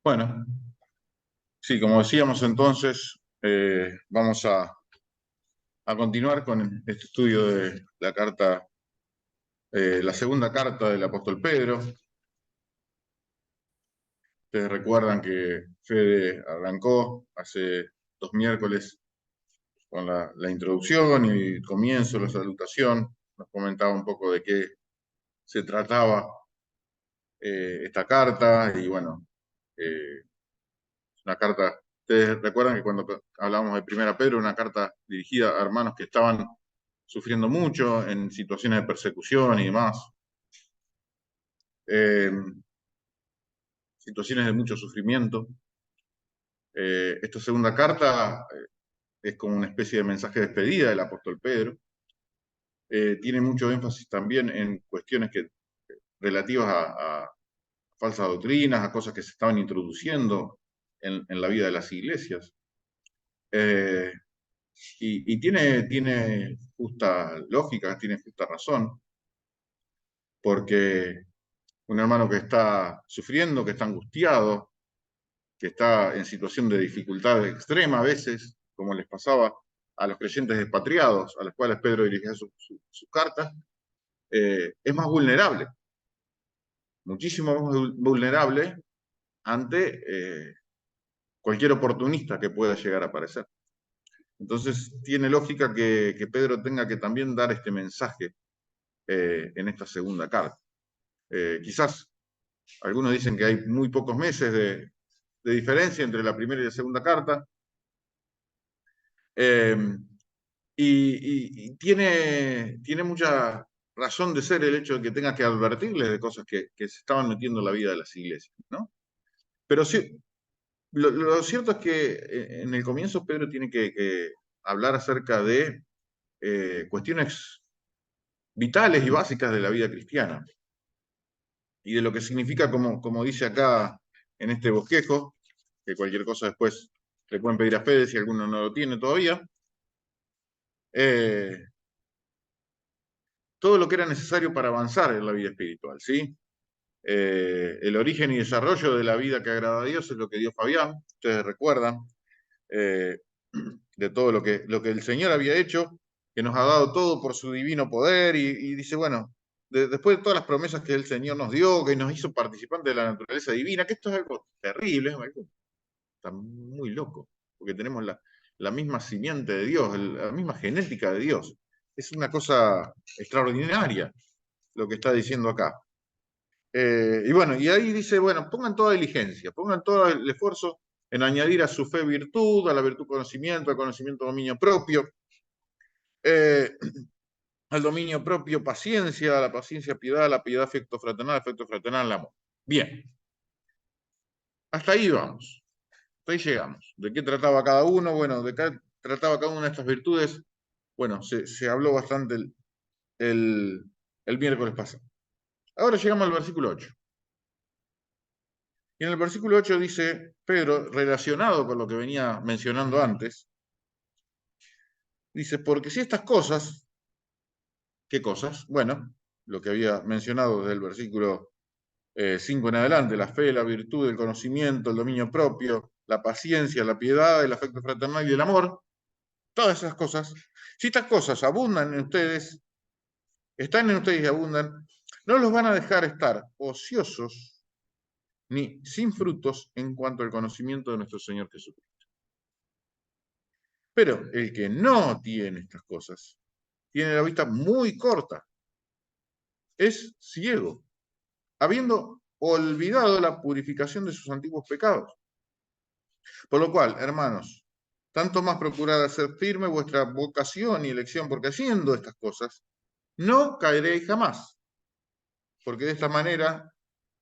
Bueno, sí, como decíamos entonces, vamos a continuar con este estudio de la carta, la segunda carta del apóstol Pedro. Ustedes recuerdan que Fede arrancó hace 2 miércoles con la introducción y el comienzo, la salutación. Nos comentaba un poco de qué se trataba esta carta y bueno, una carta. Ustedes recuerdan que cuando hablábamos de Primera Pedro, una carta dirigida a hermanos que estaban sufriendo mucho en situaciones de persecución y demás, eh, situaciones de mucho sufrimiento. Esta segunda carta es como una especie de mensaje de despedida del apóstol Pedro. Tiene mucho énfasis también en cuestiones relativas a falsas doctrinas, a cosas que se estaban introduciendo en la vida de las iglesias. Eh, y tiene justa lógica, tiene justa razón, porque un hermano que está sufriendo, que está angustiado, que está en situación de dificultad extrema a veces, como les pasaba a los creyentes expatriados, a los cuales Pedro dirigía sus cartas, es más vulnerable, muchísimo más vulnerable ante cualquier oportunista que pueda llegar a aparecer. Entonces, tiene lógica que Pedro tenga que también dar este mensaje en esta segunda carta. Quizás algunos dicen que hay muy pocos meses de diferencia entre la primera y la segunda carta. Eh, y tiene mucha razón de ser el hecho de que tenga que advertirles de cosas que se estaban metiendo en la vida de las iglesias, ¿no? Pero sí, lo cierto es que en el comienzo Pedro tiene que hablar acerca de cuestiones vitales y básicas de la vida cristiana y de lo que significa, como dice acá en este bosquejo, que cualquier cosa después le pueden pedir a Fede si alguno no lo tiene todavía, eh, todo lo que era necesario para avanzar en la vida espiritual, ¿sí? El origen y desarrollo de la vida que agrada a Dios es lo que dio Fabián, ustedes recuerdan, eh, de todo lo que el Señor había hecho, que nos ha dado todo por su divino poder, y dice, bueno, después de todas las promesas que el Señor nos dio, que nos hizo participantes de la naturaleza divina, que esto es algo terrible, está muy loco, porque tenemos la misma simiente de Dios, la misma genética de Dios. Es una cosa extraordinaria lo que está diciendo acá. Y bueno, y ahí dice, bueno, pongan toda diligencia, pongan todo el esfuerzo en añadir a su fe virtud, a la virtud conocimiento, al conocimiento dominio propio, eh, al dominio propio paciencia, a la paciencia piedad, a la piedad afecto fraternal, amor. Bien, hasta ahí vamos, hasta ahí llegamos. ¿De qué trataba cada uno? Bueno, de qué trataba cada una de estas virtudes. Bueno, se habló bastante el, el miércoles pasado. Ahora llegamos al versículo 8. Y en el versículo 8 dice Pedro, relacionado con lo que venía mencionando antes, dice, porque si estas cosas, ¿qué cosas? Bueno, lo que había mencionado desde el versículo 5 en adelante, la fe, la virtud, el conocimiento, el dominio propio, la paciencia, la piedad, el afecto fraternal y el amor, todas esas cosas, si estas cosas abundan en ustedes, están en ustedes y abundan, no los van a dejar estar ociosos ni sin frutos en cuanto al conocimiento de nuestro Señor Jesucristo. Pero el que no tiene estas cosas, tiene la vista muy corta, es ciego, habiendo olvidado la purificación de sus antiguos pecados. Por lo cual, hermanos, tanto más procurad hacer firme vuestra vocación y elección, porque haciendo estas cosas, no caeréis jamás, porque de esta manera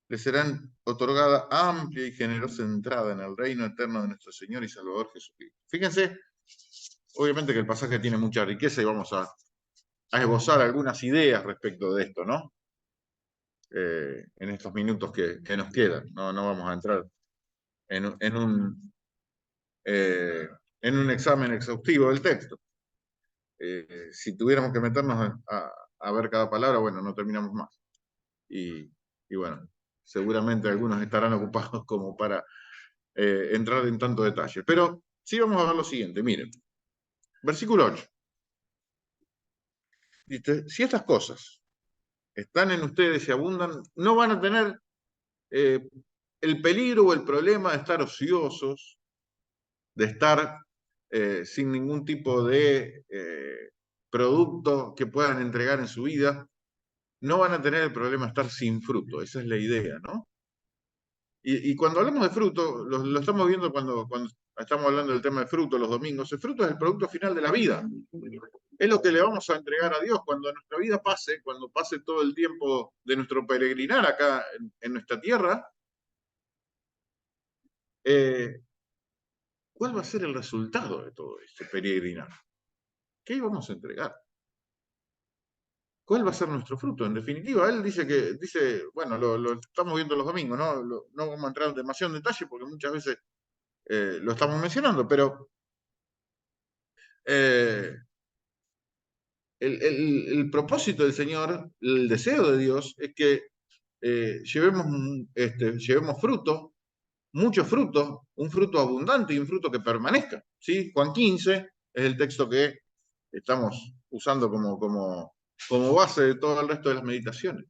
les serán otorgada amplia y generosa entrada en el reino eterno de nuestro Señor y Salvador Jesucristo. Fíjense, obviamente que el pasaje tiene mucha riqueza y vamos a esbozar algunas ideas respecto de esto, ¿no? En estos minutos que nos quedan. No vamos a entrar en, eh, en un examen exhaustivo del texto. Si tuviéramos que meternos a ver cada palabra, bueno, no terminamos más. Y bueno, seguramente algunos estarán ocupados como para entrar en tanto detalle. Pero sí vamos a ver lo siguiente, miren. Versículo 8. Dice, si estas cosas están en ustedes y abundan, no van a tener el peligro o el problema de estar ociosos, de estar sin ningún tipo de producto que puedan entregar en su vida. No van a tener el problema de estar sin fruto. Esa es la idea, ¿no? Y cuando hablamos de fruto, lo estamos viendo cuando estamos hablando del tema de fruto los domingos. El fruto es el producto final de la vida. Es lo que le vamos a entregar a Dios cuando nuestra vida pase, cuando pase todo el tiempo de nuestro peregrinar acá en nuestra tierra. ¿Cuál va a ser el resultado de todo este peregrinar? ¿Qué vamos a entregar? ¿Cuál va a ser nuestro fruto? En definitiva, él dice, bueno, lo estamos viendo los domingos, ¿no? No vamos a entrar en demasiado detalle porque muchas veces lo estamos mencionando, pero eh, el propósito del Señor, el deseo de Dios, es que llevemos fruto, mucho fruto, un fruto abundante y un fruto que permanezca. ¿Sí? Juan 15 es el texto que estamos usando como base de todo el resto de las meditaciones.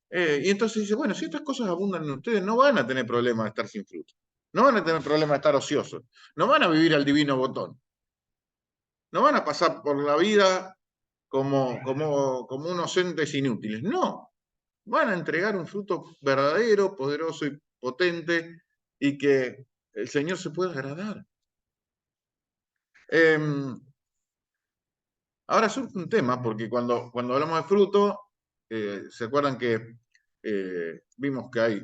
Y entonces dice, bueno, si estas cosas abundan en ustedes, no van a tener problema de estar sin fruto. No van a tener problema de estar ociosos. No van a vivir al divino botón. No van a pasar por la vida como unos entes inútiles. No. Van a entregar un fruto verdadero, poderoso y potente y que el Señor se pueda agradar. Ahora surge un tema, porque cuando hablamos de fruto, ¿se acuerdan que vimos que hay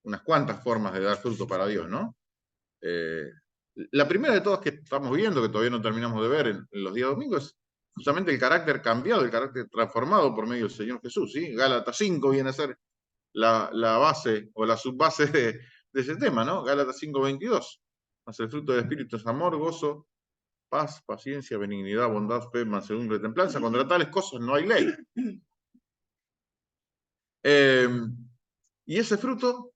unas cuantas formas de dar fruto para Dios, ¿no? Eh, la primera de todas que estamos viendo, que todavía no terminamos de ver en los días domingos, es justamente el carácter cambiado, el carácter transformado por medio del Señor Jesús, ¿sí? Gálatas 5 viene a ser la base o la subbase de ese tema, ¿no? Gálatas 5:22. Mas el fruto del Espíritu es amor, gozo, paz, paciencia, benignidad, bondad, fe, mansedumbre, templanza. Contra tales cosas no hay ley. Y ese fruto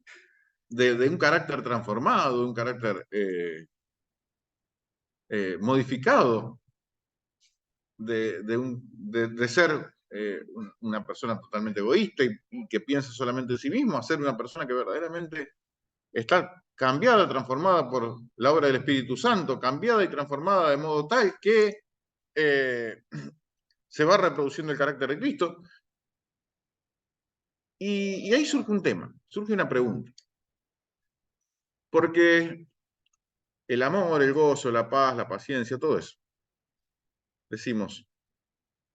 de un carácter transformado, de un carácter modificado, de ser una persona totalmente egoísta y que piensa solamente en sí mismo, a ser una persona que verdaderamente está cambiada, transformada por la obra del Espíritu Santo, cambiada y transformada de modo tal que se va reproduciendo el carácter de Cristo. Y ahí surge un tema, surge una pregunta. Porque el amor, el gozo, la paz, la paciencia, todo eso, decimos,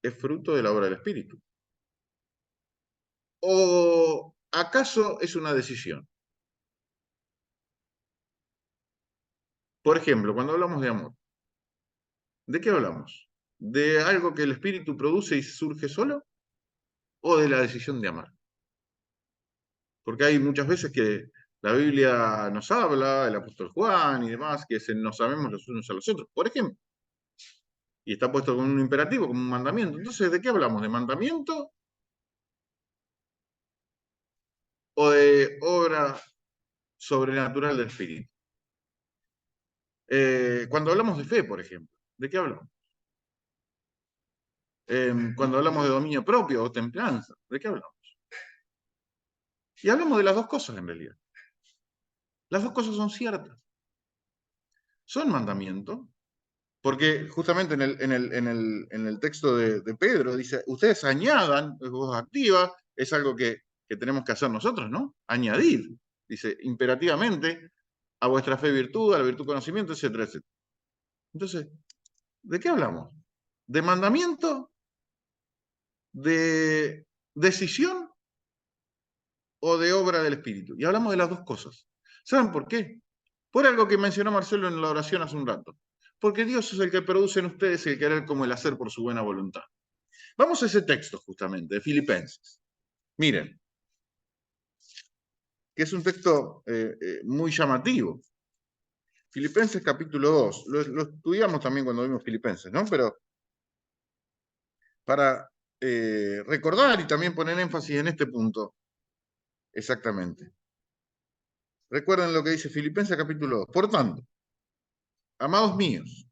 es fruto de la obra del Espíritu. ¿O acaso es una decisión? Por ejemplo, cuando hablamos de amor, ¿de qué hablamos? ¿De algo que el Espíritu produce y surge solo? ¿O de la decisión de amar? Porque hay muchas veces que la Biblia nos habla, el apóstol Juan y demás, que nos amemos los unos a los otros, por ejemplo. Y está puesto como un imperativo, como un mandamiento. Entonces, ¿de qué hablamos? ¿De mandamiento o de obra sobrenatural del Espíritu? Cuando hablamos de fe, por ejemplo, ¿de qué hablamos? Cuando hablamos de dominio propio o templanza, ¿de qué hablamos? Y hablamos de las dos cosas en realidad. Las dos cosas son ciertas. Son mandamientos, porque justamente en el texto de Pedro dice, ustedes añadan, es voz activa, es algo que tenemos que hacer nosotros, ¿no? Añadir, dice, imperativamente, a vuestra fe virtud, a la virtud conocimiento, etcétera, etcétera. Entonces, ¿de qué hablamos? ¿De mandamiento? ¿De decisión? ¿O de obra del Espíritu? Y hablamos de las dos cosas. ¿Saben por qué? Por algo que mencionó Marcelo en la oración hace un rato. Porque Dios es el que produce en ustedes el querer como el hacer por su buena voluntad. Vamos a ese texto justamente, de Filipenses. Miren, que es un texto muy llamativo. Filipenses capítulo 2. Lo estudiamos también cuando vimos Filipenses, ¿no? Pero para recordar y también poner énfasis en este punto, exactamente. Recuerden lo que dice Filipenses capítulo 2. Por tanto, amados míos,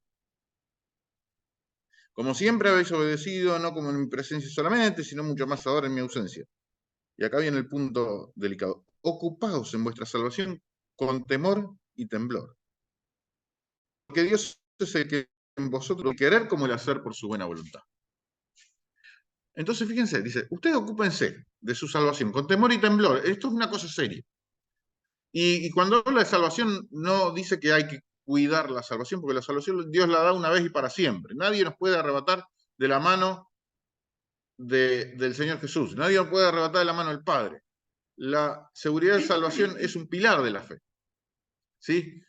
como siempre habéis obedecido, no como en mi presencia solamente, sino mucho más ahora en mi ausencia. Y acá viene el punto delicado. Ocupaos en vuestra salvación con temor y temblor. Porque Dios es el que en vosotros el querer como el hacer por su buena voluntad. Entonces, fíjense, dice, ustedes ocúpense de su salvación con temor y temblor. Esto es una cosa seria. Y cuando habla de salvación, no dice que hay que cuidar la salvación, porque la salvación Dios la da una vez y para siempre. Nadie nos puede arrebatar de la mano del Señor Jesús. Nadie nos puede arrebatar de la mano del Padre. La seguridad de salvación es un pilar de la fe. ¿Sí?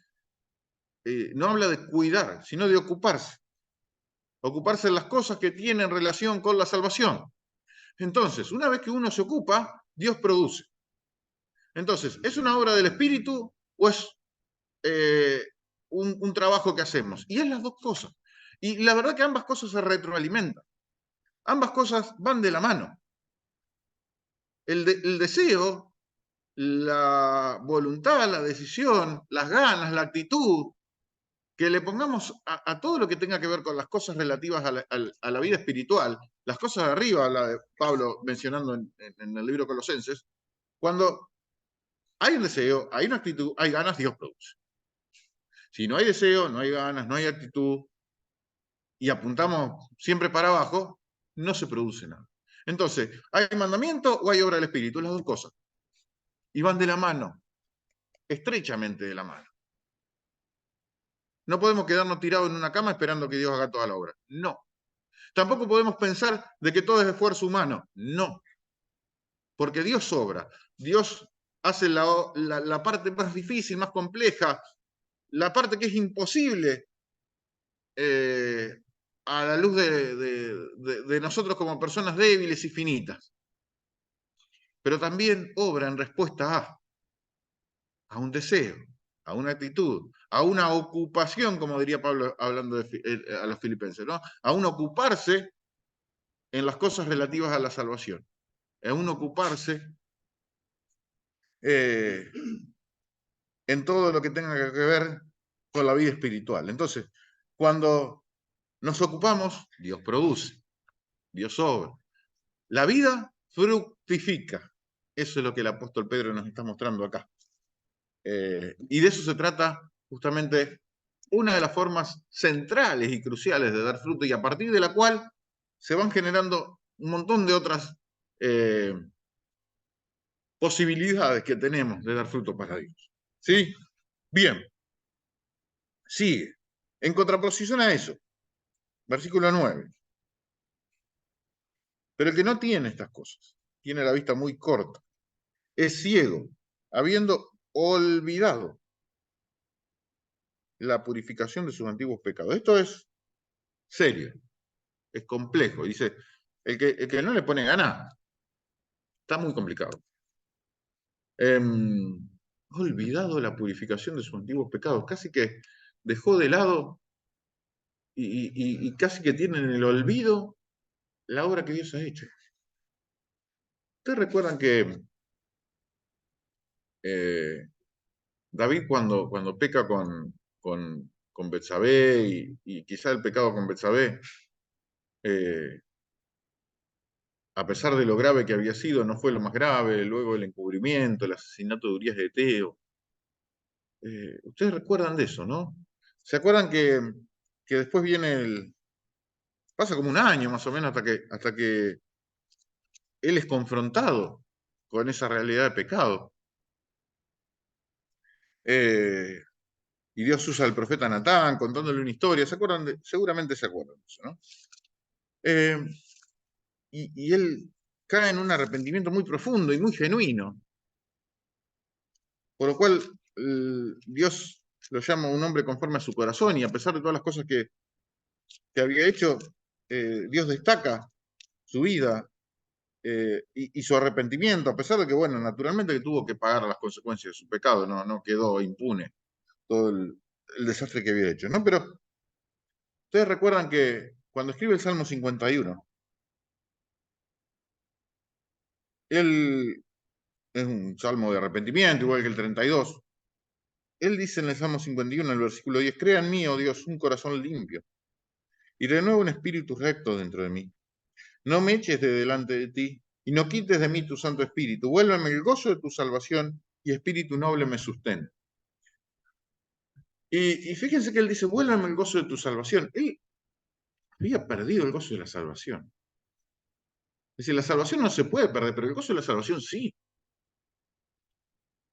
No habla de cuidar, sino de ocuparse. Ocuparse de las cosas que tienen relación con la salvación. Entonces, una vez que uno se ocupa, Dios produce. Entonces, ¿es una obra del Espíritu o es un trabajo que hacemos? Y es las dos cosas. Y la verdad que ambas cosas se retroalimentan. Ambas cosas van de la mano. El deseo, la voluntad, la decisión, las ganas, la actitud, que le pongamos a todo lo que tenga que ver con las cosas relativas a la vida espiritual, las cosas de arriba, la de Pablo mencionando en el libro Colosenses, cuando hay un deseo, hay una actitud, hay ganas, Dios produce. Si no hay deseo, no hay ganas, no hay actitud, y apuntamos siempre para abajo, no se produce nada. Entonces, ¿hay mandamiento o hay obra del Espíritu? Las dos cosas. Y van de la mano, estrechamente de la mano. No podemos quedarnos tirados en una cama esperando que Dios haga toda la obra. No. Tampoco podemos pensar de que todo es esfuerzo humano. No. Porque Dios obra. Dios hace la parte más difícil, más compleja, la parte que es imposible a la luz de nosotros como personas débiles y finitas. Pero también obra en respuesta a un deseo, a una actitud, a una ocupación, como diría Pablo hablando a los filipenses, ¿no? A un ocuparse en las cosas relativas a la salvación, a un ocuparse en todo lo que tenga que ver con la vida espiritual. Entonces, cuando nos ocupamos, Dios produce, Dios obra. La vida fructifica. Eso es lo que el apóstol Pedro nos está mostrando acá. Y de eso se trata justamente una de las formas centrales y cruciales de dar fruto y a partir de la cual se van generando un montón de otras posibilidades que tenemos de dar fruto para Dios. ¿Sí? Bien. Sigue. En contraposición a eso, versículo 9. Pero el que no tiene estas cosas, tiene la vista muy corta, es ciego, habiendo olvidado la purificación de sus antiguos pecados. Esto es serio, es complejo. Dice, el que no le pone ganas, está muy complicado. Ha olvidado la purificación de sus antiguos pecados, casi que dejó de lado y casi que tiene en el olvido la obra que Dios ha hecho. ¿Ustedes recuerdan que David cuando peca con Betsabé y quizá el pecado con Betsabé, a pesar de lo grave que había sido, no fue lo más grave, luego el encubrimiento, el asesinato de Urías de Eteo. Ustedes recuerdan de eso, ¿no? ¿Se acuerdan que después viene pasa como un año más o menos hasta que él es confrontado con esa realidad de pecado? Y Dios usa al profeta Natán contándole una historia. ¿Se acuerdan? Seguramente se acuerdan de eso, ¿no? Y él cae en un arrepentimiento muy profundo y muy genuino, por lo cual Dios lo llama un hombre conforme a su corazón y a pesar de todas las cosas que había hecho, Dios destaca su vida y su arrepentimiento, a pesar de que, bueno, naturalmente que tuvo que pagar las consecuencias de su pecado, no quedó impune todo el desastre que había hecho, ¿no? Pero ustedes recuerdan que cuando escribe el Salmo 51, él es un salmo de arrepentimiento, igual que el 32, él dice en el Salmo 51, en el versículo 10, crea en mí, oh Dios, un corazón limpio y renueva un espíritu recto dentro de mí. No me eches de delante de ti y no quites de mí tu Santo Espíritu. Vuélveme el gozo de tu salvación y espíritu noble me sustente. Y fíjense que él dice, vuélveme el gozo de tu salvación. Él había perdido el gozo de la salvación. Es decir, la salvación no se puede perder, pero el gozo de la salvación sí.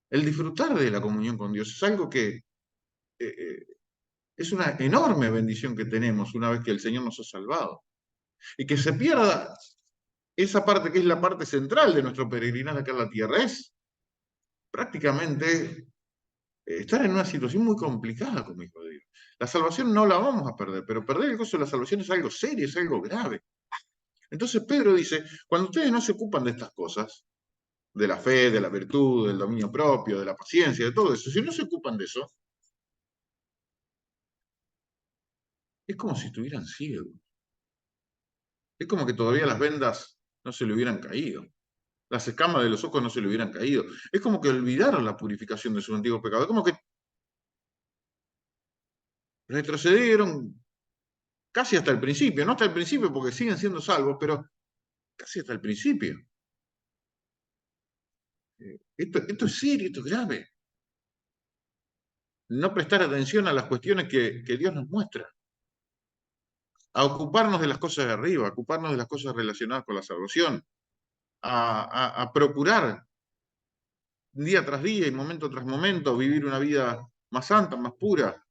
El disfrutar de la comunión con Dios es algo que es una enorme bendición que tenemos una vez que el Señor nos ha salvado. Y que se pierda esa parte que es la parte central de nuestro peregrinar acá en la tierra es prácticamente estar en una situación muy complicada como hijo de Dios. La salvación no la vamos a perder, pero perder el gozo de la salvación es algo serio, es algo grave. Entonces Pedro dice, cuando ustedes no se ocupan de estas cosas, de la fe, de la virtud, del dominio propio, de la paciencia, de todo eso, si no se ocupan de eso, es como si estuvieran ciegos. Es como que todavía las vendas no se le hubieran caído. Las escamas de los ojos no se le hubieran caído. Es como que olvidaron la purificación de sus antiguos pecados. Es como que retrocedieron casi hasta el principio. No hasta el principio porque siguen siendo salvos, pero casi hasta el principio. Esto es serio, esto es grave. No prestar atención a las cuestiones que Dios nos muestra. A ocuparnos de las cosas de arriba, a ocuparnos de las cosas relacionadas con la salvación. A procurar día tras día y momento tras momento vivir una vida más santa, más pura,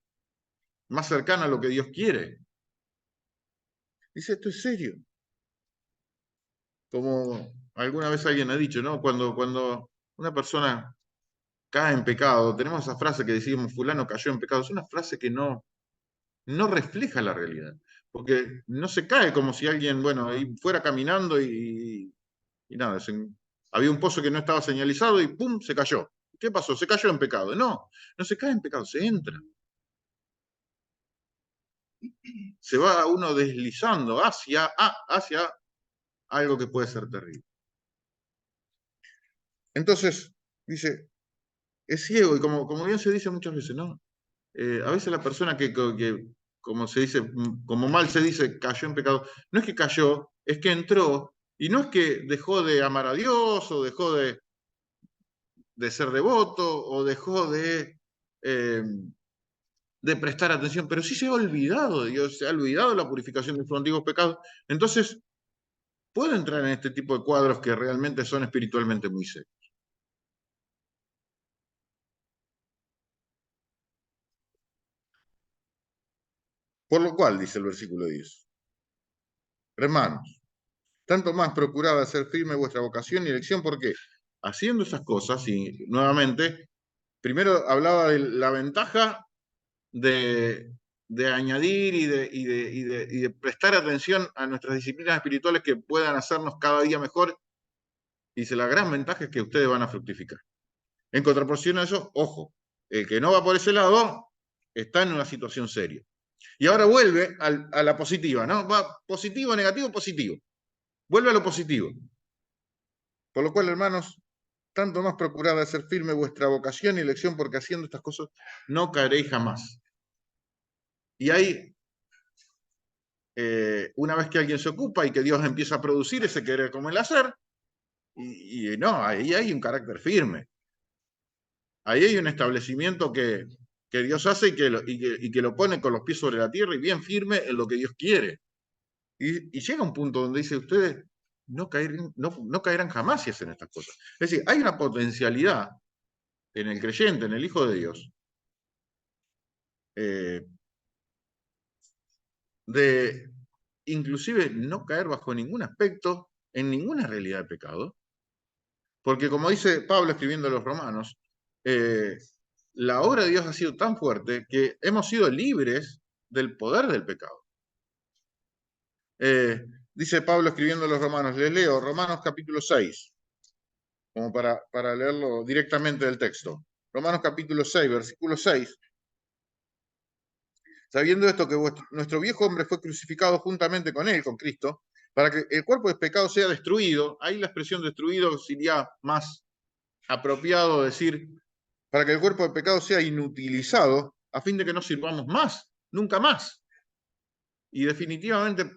más cercana a lo que Dios quiere. Dice, esto es serio. Como alguna vez alguien ha dicho, ¿no? Cuando una persona cae en pecado, tenemos esa frase que decimos, fulano cayó en pecado, es una frase que no refleja la realidad, porque no se cae como si alguien, bueno, ahí fuera caminando y nada, había un pozo que no estaba señalizado y ¡pum! Se cayó. ¿Qué pasó? Se cayó en pecado. No, no se cae en pecado, se entra. Se va uno deslizando hacia algo que puede ser terrible. Entonces, dice, es ciego, y como bien se dice muchas veces, ¿no? A veces la persona que, como se dice, como mal se dice, cayó en pecado, no es que cayó, es que entró, y no es que dejó de amar a Dios, o dejó de ser devoto, o dejó eh, de prestar atención, pero sí se ha olvidado de Dios, se ha olvidado de la purificación de sus antiguos pecados. Entonces, puede entrar en este tipo de cuadros que realmente son espiritualmente muy serios. Por lo cual, dice el versículo 10, hermanos, tanto más procurad hacer firme vuestra vocación y elección, porque haciendo esas cosas, y nuevamente, primero hablaba de la ventaja de añadir y de prestar atención a nuestras disciplinas espirituales que puedan hacernos cada día mejor. Dice, la gran ventaja es que ustedes van a fructificar. En contraposición a eso, ojo, el que no va por ese lado está en una situación seria. Y ahora vuelve a la positiva, ¿no? Va positivo, negativo, positivo. Vuelve a lo positivo. Por lo cual, hermanos, tanto más procurad hacer firme vuestra vocación y elección, porque haciendo estas cosas no caeréis jamás. Y ahí, una vez que alguien se ocupa y que Dios empieza a producir ese querer como el hacer, y no, ahí hay un carácter firme. Ahí hay un establecimiento que Dios hace y que lo pone con los pies sobre la tierra y bien firme en lo que Dios quiere. Y llega un punto donde dice, ustedes no caerán jamás si hacen estas cosas. Es decir, hay una potencialidad en el creyente, en el Hijo de Dios, eh, de inclusive no caer bajo ningún aspecto, en ninguna realidad de pecado, porque como dice Pablo escribiendo a los romanos, la obra de Dios ha sido tan fuerte que hemos sido libres del poder del pecado. Dice Pablo escribiendo a los romanos, les leo Romanos capítulo 6, como para leerlo directamente del texto. Romanos capítulo 6, versículo 6. Sabiendo esto que nuestro viejo hombre fue crucificado juntamente con él, con Cristo, para que el cuerpo de pecado sea destruido. Ahí la expresión destruido sería más apropiado decir para que el cuerpo de pecado sea inutilizado a fin de que no sirvamos más, nunca más. Y definitivamente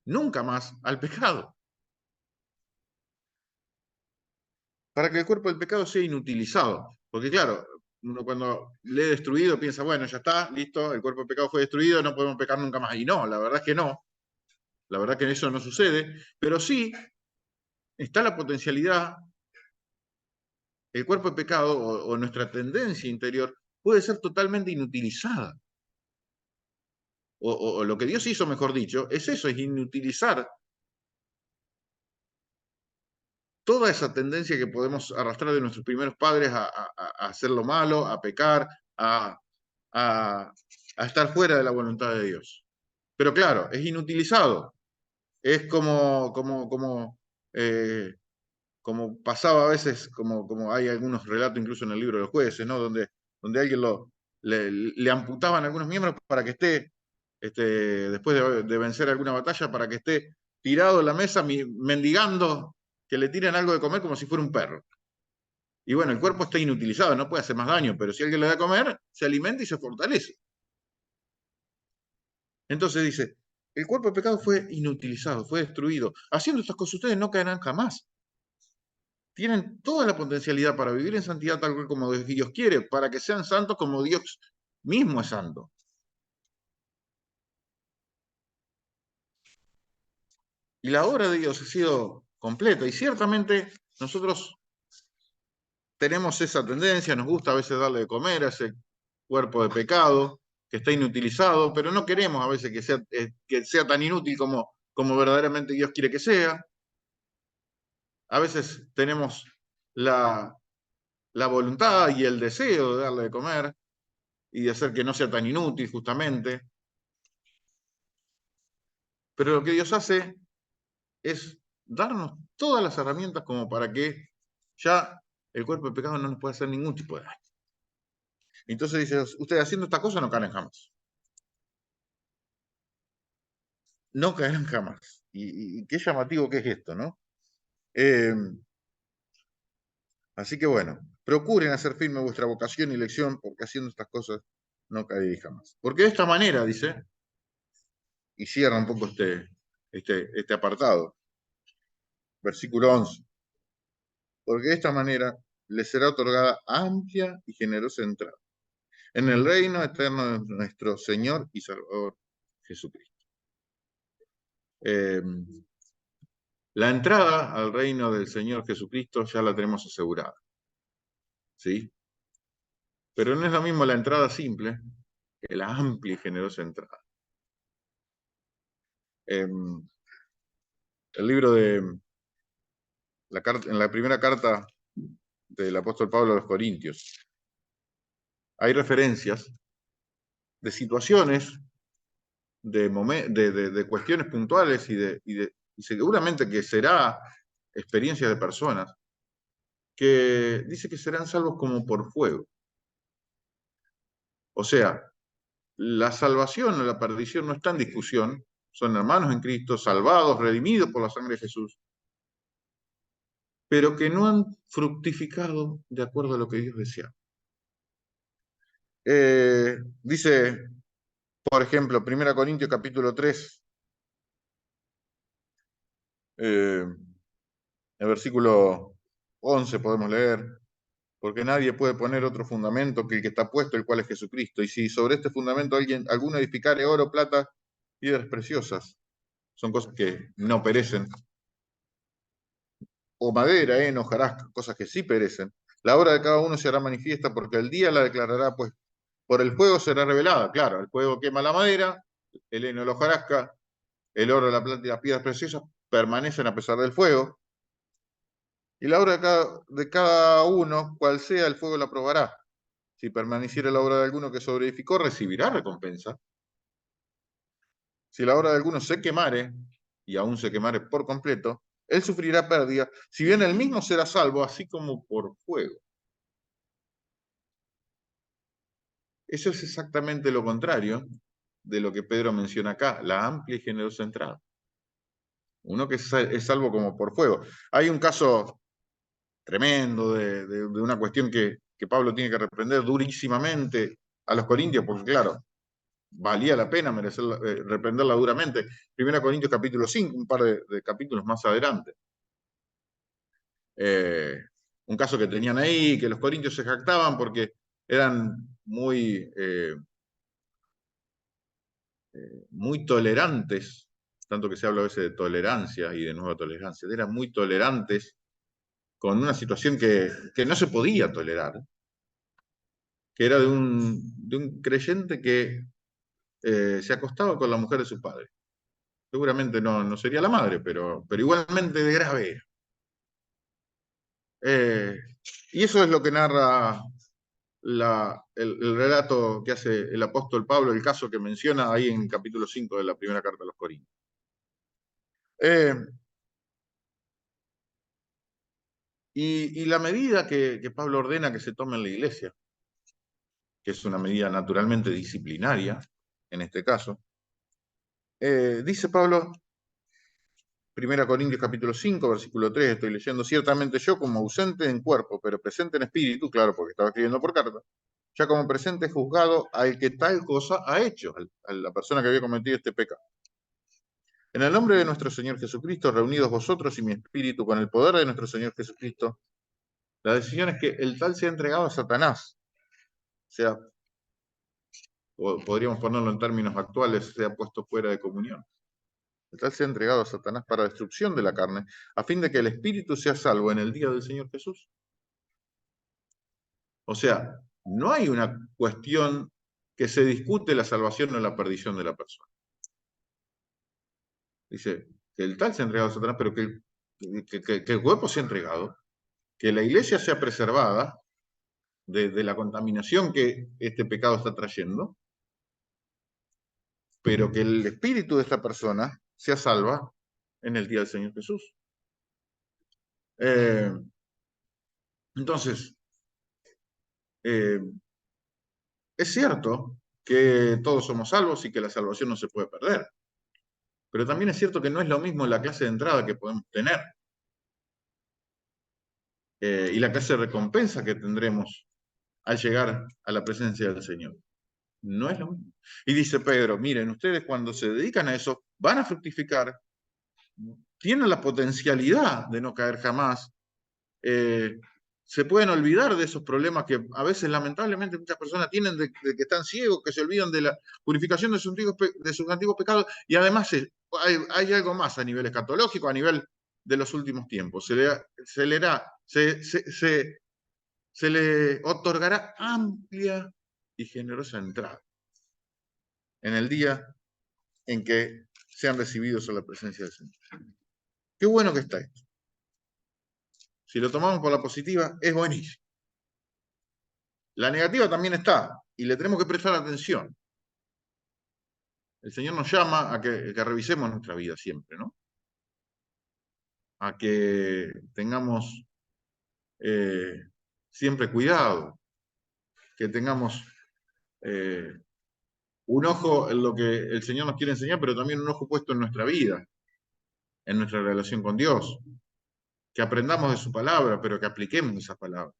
nunca más al pecado. Para que el cuerpo del pecado sea inutilizado. Porque claro, uno cuando le he destruido piensa, bueno, ya está, listo, el cuerpo del pecado fue destruido, no podemos pecar nunca más. Y no, la verdad es que no. La verdad que eso no sucede, pero sí está la potencialidad, el cuerpo de pecado o nuestra tendencia interior puede ser totalmente inutilizada. O lo que Dios hizo, mejor dicho, es eso, es inutilizar toda esa tendencia que podemos arrastrar de nuestros primeros padres a hacer lo malo, a pecar, a, a, a estar fuera de la voluntad de Dios. Pero claro, es inutilizado. Es eh, como pasaba a veces, como hay algunos relatos incluso en el libro de los jueces, ¿no? Donde alguien le amputaban algunos miembros para que esté, después de vencer alguna batalla, para que esté tirado en la mesa mendigando que le tiren algo de comer como si fuera un perro. Y bueno, el cuerpo está inutilizado, no puede hacer más daño, pero si alguien le da a comer, se alimenta y se fortalece. Entonces dice, el cuerpo de pecado fue inutilizado, fue destruido. Haciendo estas cosas ustedes no caerán jamás. Tienen toda la potencialidad para vivir en santidad tal cual como Dios quiere, para que sean santos como Dios mismo es santo. Y la obra de Dios ha sido completa y ciertamente nosotros tenemos esa tendencia, nos gusta a veces darle de comer a ese cuerpo de pecado que está inutilizado, pero no queremos a veces que sea tan inútil como verdaderamente Dios quiere que sea. A veces tenemos la voluntad y el deseo de darle de comer y de hacer que no sea tan inútil justamente. Pero lo que Dios hace es darnos todas las herramientas como para que ya el cuerpo de pecado no nos pueda hacer ningún tipo de daño. Entonces dice, ustedes haciendo esta cosa no caerán jamás. No caerán jamás. Y qué llamativo que es esto, ¿no? Eh, así que bueno, procuren hacer firme vuestra vocación y elección, porque haciendo estas cosas no caeréis jamás. Porque de esta manera, dice, y cierra un poco este apartado, versículo 11, porque de esta manera les será otorgada amplia y generosa entrada en el reino eterno de nuestro Señor y Salvador Jesucristo. La entrada al reino del Señor Jesucristo ya la tenemos asegurada, ¿sí? Pero no es lo mismo la entrada simple que la amplia y generosa entrada. El libro en la primera carta del apóstol Pablo a los Corintios, hay referencias de situaciones, de cuestiones puntuales y seguramente que será experiencia de personas que dice que serán salvos como por fuego. O sea, la salvación o la perdición no está en discusión, son hermanos en Cristo, salvados, redimidos por la sangre de Jesús, pero que no han fructificado de acuerdo a lo que Dios desea. Dice, por ejemplo, 1 Corintios capítulo 3, el versículo 11 podemos leer, porque nadie puede poner otro fundamento que el que está puesto, el cual es Jesucristo. Y si sobre este fundamento alguno edificare oro, plata, piedras preciosas, son cosas que no perecen, o madera, hojarasca, cosas que sí perecen, la obra de cada uno se hará manifiesta porque el día la declarará, pues por el fuego será revelada. Claro, el fuego quema la madera, el heno, la hojarasca, el oro, la plata y las piedras preciosas permanecen a pesar del fuego. Y la obra de cada uno, cual sea, el fuego la probará. Si permaneciera la obra de alguno que sobreedificó, recibirá recompensa. Si la obra de alguno se quemare, y aún se quemare por completo, él sufrirá pérdida, si bien él mismo será salvo, así como por fuego. Eso es exactamente lo contrario de lo que Pedro menciona acá, la amplia y generosa entrada. Uno que es salvo como por fuego. Hay un caso tremendo de una cuestión que que Pablo tiene que reprender durísimamente a los corintios, porque claro, valía la pena reprenderla duramente. 1 Corintios capítulo 5, un par de capítulos más adelante. Un caso que tenían ahí, que los corintios se jactaban porque eran muy tolerantes, tanto que se habla a veces de tolerancia y de nueva tolerancia, eran muy tolerantes con una situación que no se podía tolerar, que era de un creyente que se acostaba con la mujer de su padre. Seguramente no sería la madre, pero igualmente de grave. Y eso es lo que narra el relato que hace el apóstol Pablo, el caso que menciona ahí en capítulo 5 de la primera carta a los Corintios. Y la medida que Pablo ordena que se tome en la iglesia, que es una medida naturalmente disciplinaria, en este caso, dice Pablo, 1 Corintios capítulo 5, versículo 3, estoy leyendo, ciertamente yo como ausente en cuerpo, pero presente en espíritu, claro, porque estaba escribiendo por carta, ya como presente juzgado al que tal cosa ha hecho, a la persona que había cometido este pecado. En el nombre de nuestro Señor Jesucristo, reunidos vosotros y mi espíritu con el poder de nuestro Señor Jesucristo, la decisión es que el tal sea entregado a Satanás, o sea, o podríamos ponerlo en términos actuales, sea puesto fuera de comunión. El tal sea entregado a Satanás para destrucción de la carne, a fin de que el espíritu sea salvo en el día del Señor Jesús. O sea, no hay una cuestión que se discute la salvación o la perdición de la persona. Dice que el tal sea entregado a Satanás, pero que el cuerpo sea entregado, que la iglesia sea preservada de la contaminación que este pecado está trayendo, pero que el espíritu de esta persona sea salva en el día del Señor Jesús. Entonces, es cierto que todos somos salvos y que la salvación no se puede perder, pero también es cierto que no es lo mismo la clase de entrada que podemos tener y la clase de recompensa que tendremos al llegar a la presencia del Señor. No es lo mismo. Y dice Pedro, miren, ustedes cuando se dedican a eso van a fructificar, tienen la potencialidad de no caer jamás, se pueden olvidar de esos problemas que a veces lamentablemente muchas personas tienen de que están ciegos, que se olvidan de la purificación de sus antiguos pecados, y además hay algo más a nivel escatológico, a nivel de los últimos tiempos. Se le otorgará amplia y generosa entrada en el día en que sean recibidos a la presencia del Señor. Qué bueno que está esto. Si lo tomamos por la positiva, es buenísimo. La negativa también está, y le tenemos que prestar atención. El Señor nos llama a que revisemos nuestra vida siempre, ¿no? A que tengamos siempre cuidado, que tengamos un ojo en lo que el Señor nos quiere enseñar, pero también un ojo puesto en nuestra vida, en nuestra relación con Dios, que aprendamos de su palabra, pero que apliquemos esa palabra,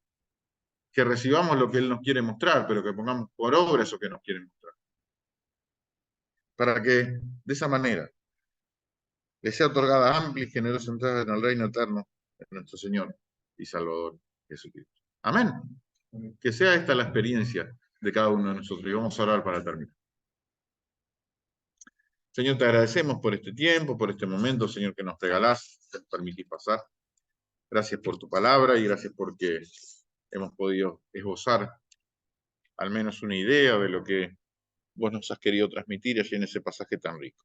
que recibamos lo que Él nos quiere mostrar, pero que pongamos por obra eso que nos quiere mostrar, para que de esa manera le sea otorgada amplia y generosa entrada en el reino eterno de nuestro Señor y Salvador Jesucristo. Amén. Que sea esta la experiencia de cada uno de nosotros. Y vamos a orar para terminar. Señor, te agradecemos por este tiempo, por este momento, Señor, que nos regalás, que nos permitís pasar. Gracias por tu palabra y gracias porque hemos podido esbozar al menos una idea de lo que vos nos has querido transmitir allí en ese pasaje tan rico.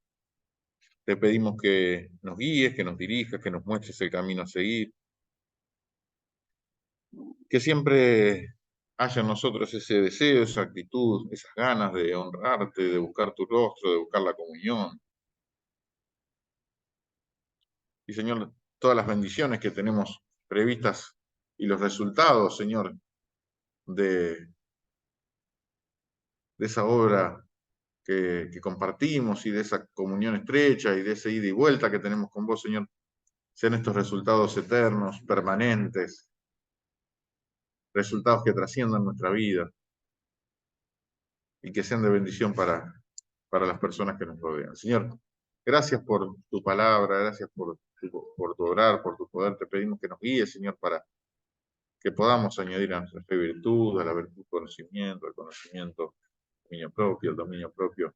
Te pedimos que nos guíes, que nos dirijas, que nos muestres el camino a seguir, que siempre haya en nosotros ese deseo, esa actitud, esas ganas de honrarte, de buscar tu rostro, de buscar la comunión. Y Señor, todas las bendiciones que tenemos previstas y los resultados, Señor, de esa obra que compartimos y de esa comunión estrecha y de esa ida y vuelta que tenemos con vos, Señor, sean estos resultados eternos, permanentes, resultados que trasciendan nuestra vida y que sean de bendición para las personas que nos rodean. Señor, gracias por tu palabra, gracias por tu obrar, por tu poder. Te pedimos que nos guíes, Señor, para que podamos añadir a nuestra fe virtud, a la virtud conocimiento, al conocimiento el dominio propio,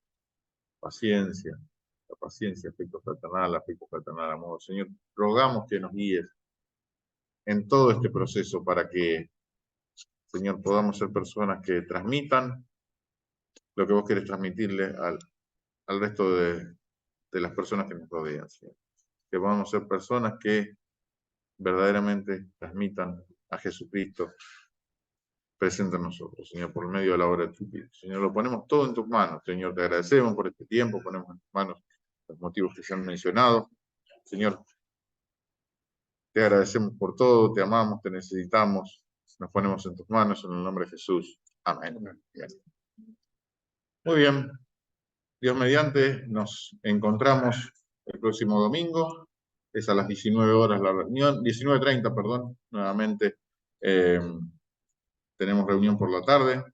paciencia, la paciencia, afecto fraternal, amor. Señor, rogamos que nos guíes en todo este proceso para que, Señor, podamos ser personas que transmitan lo que vos querés transmitirle al resto de las personas que nos rodean, Señor. Que podamos ser personas que verdaderamente transmitan a Jesucristo presente en nosotros, Señor, por medio de la obra de tu vida. Señor, lo ponemos todo en tus manos, Señor, te agradecemos por este tiempo, ponemos en tus manos los motivos que se han mencionado. Señor, te agradecemos por todo, te amamos, te necesitamos, nos ponemos en tus manos en el nombre de Jesús. Amén. Bien. Muy bien, Dios mediante, nos encontramos el próximo domingo, es a las 19 horas la reunión, 19:30, perdón, nuevamente tenemos reunión por la tarde.